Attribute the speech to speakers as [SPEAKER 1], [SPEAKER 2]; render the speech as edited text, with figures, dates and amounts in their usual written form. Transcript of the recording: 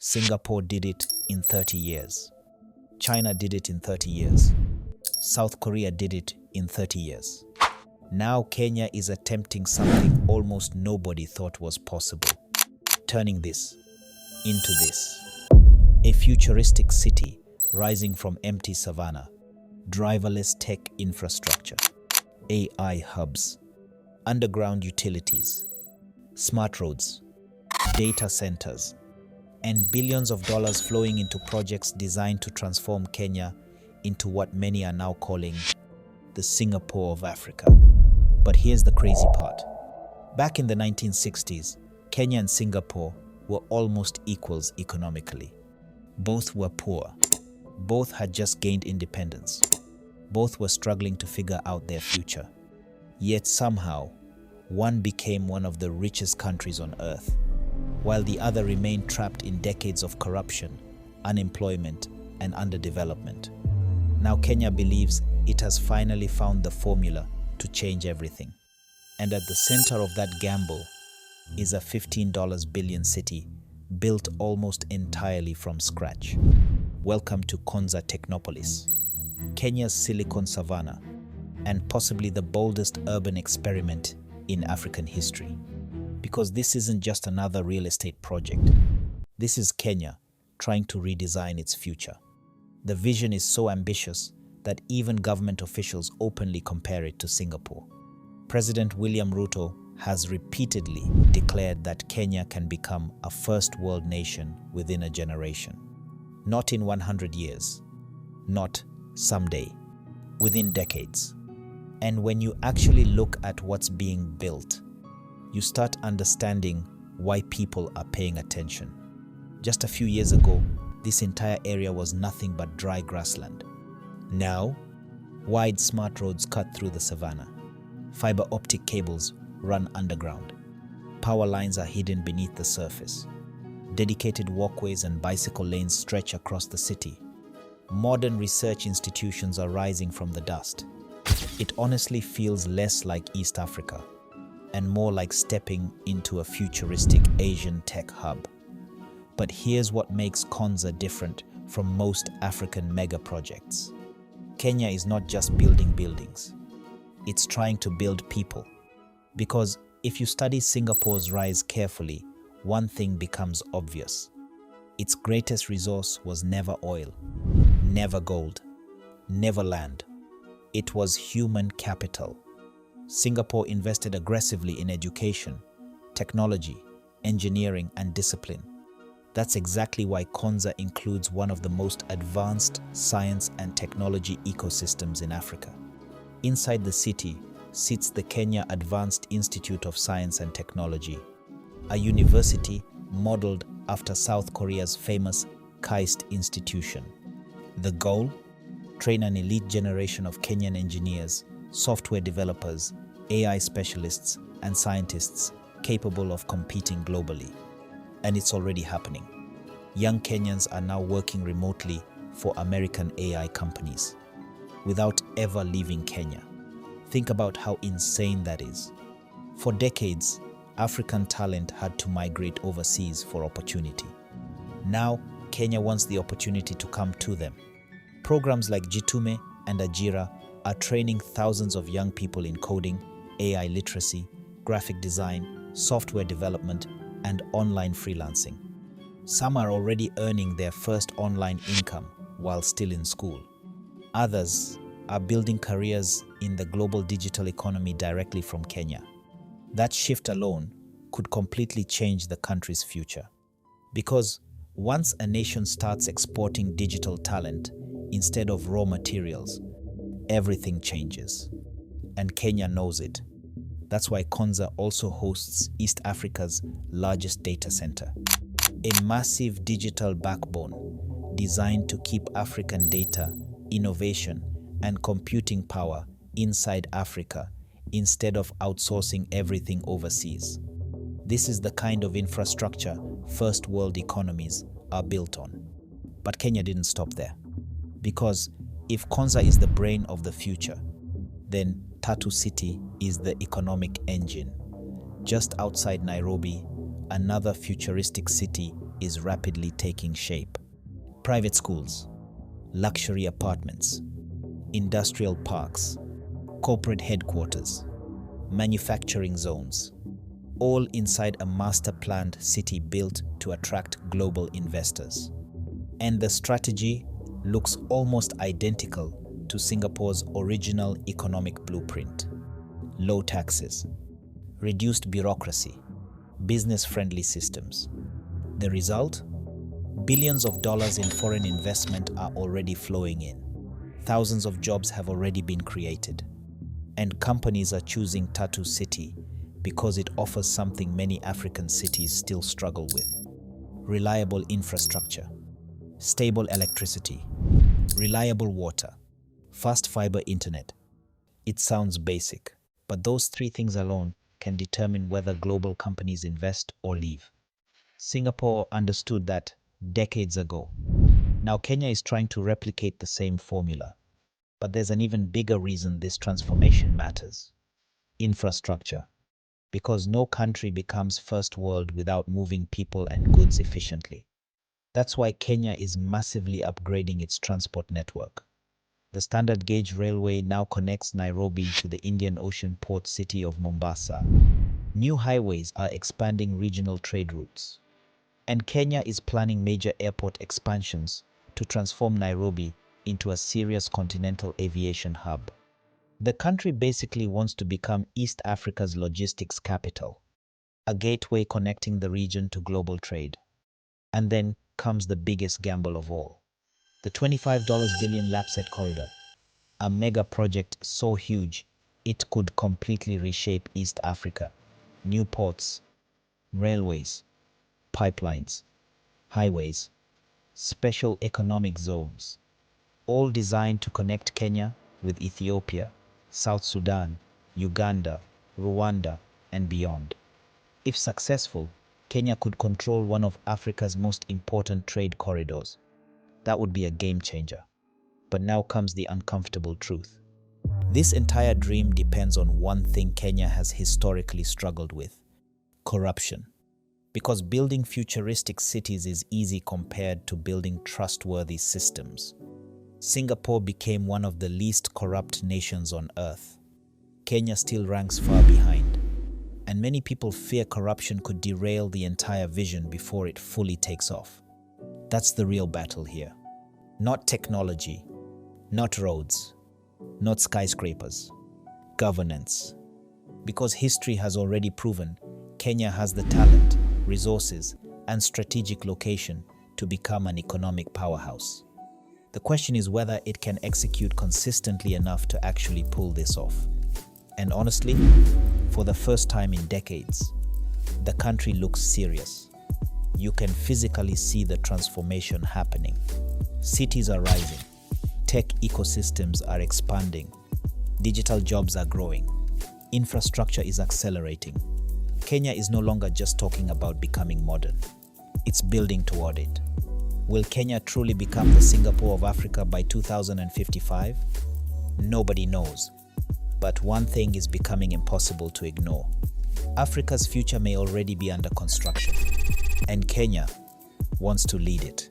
[SPEAKER 1] Singapore did it in 30 years. China did it in 30 years. South Korea did it in 30 years. Now Kenya is attempting something almost nobody thought was possible, turning this into this. A futuristic city rising from empty savanna, driverless tech infrastructure, AI hubs, underground utilities, smart roads, data centers, and billions of dollars flowing into projects designed to transform Kenya into what many are now calling the Singapore of Africa. But here's the crazy part. Back in the 1960s, Kenya and Singapore were almost equals economically. Both were poor. Both had just gained independence. Both were struggling to figure out their future. Yet somehow, one became one of the richest countries on earth, while the other remained trapped in decades of corruption, unemployment, and underdevelopment. Now Kenya believes it has finally found the formula to change everything. And at the center of that gamble is a $15 billion city built almost entirely from scratch. Welcome to Konza Technopolis, Kenya's Silicon Savannah, and possibly the boldest urban experiment in African history. Because this isn't just another real estate project. This is Kenya trying to redesign its future. The vision is so ambitious that even government officials openly compare it to Singapore. President William Ruto has repeatedly declared that Kenya can become a first world nation within a generation. Not in 100 years, not someday, within decades. And when you actually look at what's being built, you start understanding why people are paying attention. Just a few years ago, this entire area was nothing but dry grassland. Now, wide smart roads cut through the savannah. Fiber optic cables run underground. Power lines are hidden beneath the surface. Dedicated walkways and bicycle lanes stretch across the city. Modern research institutions are rising from the dust. It honestly feels less like East Africa and more like stepping into a futuristic Asian tech hub. But here's what makes Konza different from most African mega projects. Kenya is not just building buildings. It's trying to build people. Because if you study Singapore's rise carefully, one thing becomes obvious. Its greatest resource was never oil, never gold, never land. It was human capital. Singapore invested aggressively in education, technology, engineering, and discipline. That's exactly why Konza includes one of the most advanced science and technology ecosystems in Africa. Inside the city sits the Kenya Advanced Institute of Science and Technology, a university modeled after South Korea's famous KAIST institution. The goal? Train an elite generation of Kenyan engineers, software developers, AI specialists, and scientists capable of competing globally. And it's already happening. Young Kenyans are now working remotely for American AI companies without ever leaving Kenya. Think about how insane that is. For decades, African talent had to migrate overseas for opportunity. Now, Kenya wants the opportunity to come to them. Programs like Jitume and Ajira are training thousands of young people in coding, AI literacy, graphic design, software development, and online freelancing. Some are already earning their first online income while still in school. Others are building careers in the global digital economy directly from Kenya. That shift alone could completely change the country's future. Because once a nation starts exporting digital talent instead of raw materials, everything changes. And Kenya knows it. That's why Konza also hosts East Africa's largest data center, a massive digital backbone designed to keep African data, innovation, and computing power inside Africa instead of outsourcing everything overseas. This is the kind of infrastructure first world economies are built on. But Kenya didn't stop there. Because if Konza is the brain of the future, then Tatu City is the economic engine. Just outside Nairobi, another futuristic city is rapidly taking shape. Private schools, luxury apartments, industrial parks, corporate headquarters, manufacturing zones, all inside a master-planned city built to attract global investors. And the strategy looks almost identical to Singapore's original economic blueprint. Low taxes, reduced bureaucracy, business-friendly systems. The result? Billions of dollars in foreign investment are already flowing in. Thousands of jobs have already been created. And companies are choosing Tatu City because it offers something many African cities still struggle with: reliable infrastructure, stable electricity, reliable water, fast fiber internet. It sounds basic, but those three things alone can determine whether global companies invest or leave. Singapore understood that decades ago. Now Kenya is trying to replicate the same formula. But there's an even bigger reason this transformation matters: infrastructure. Because no country becomes first world without moving people and goods efficiently. That's why Kenya is massively upgrading its transport network. The standard gauge railway now connects Nairobi to the Indian Ocean port city of Mombasa. New highways are expanding regional trade routes. And Kenya is planning major airport expansions to transform Nairobi into a serious continental aviation hub. The country basically wants to become East Africa's logistics capital, a gateway connecting the region to global trade. And then comes the biggest gamble of all: the $25 billion Lapsset Corridor, a mega project so huge it could completely reshape East Africa. New ports, railways, pipelines, highways, special economic zones, all designed to connect Kenya with Ethiopia, South Sudan, Uganda, Rwanda, and beyond. If successful, Kenya could control one of Africa's most important trade corridors. That would be a game changer. But now comes the uncomfortable truth. This entire dream depends on one thing Kenya has historically struggled with: corruption. Because building futuristic cities is easy compared to building trustworthy systems. Singapore became one of the least corrupt nations on earth. Kenya still ranks far behind. And many people fear corruption could derail the entire vision before it fully takes off. That's the real battle here. Not technology, not roads, not skyscrapers, governance. Because history has already proven Kenya has the talent, resources, and strategic location to become an economic powerhouse. The question is whether it can execute consistently enough to actually pull this off. And honestly, for the first time in decades, the country looks serious. You can physically see the transformation happening. Cities are rising, tech ecosystems are expanding, digital jobs are growing, infrastructure is accelerating. Kenya is no longer just talking about becoming modern. It's building toward it. Will Kenya truly become the Singapore of Africa by 2055? Nobody knows. But one thing is becoming impossible to ignore. Africa's future may already be under construction, and Kenya wants to lead it.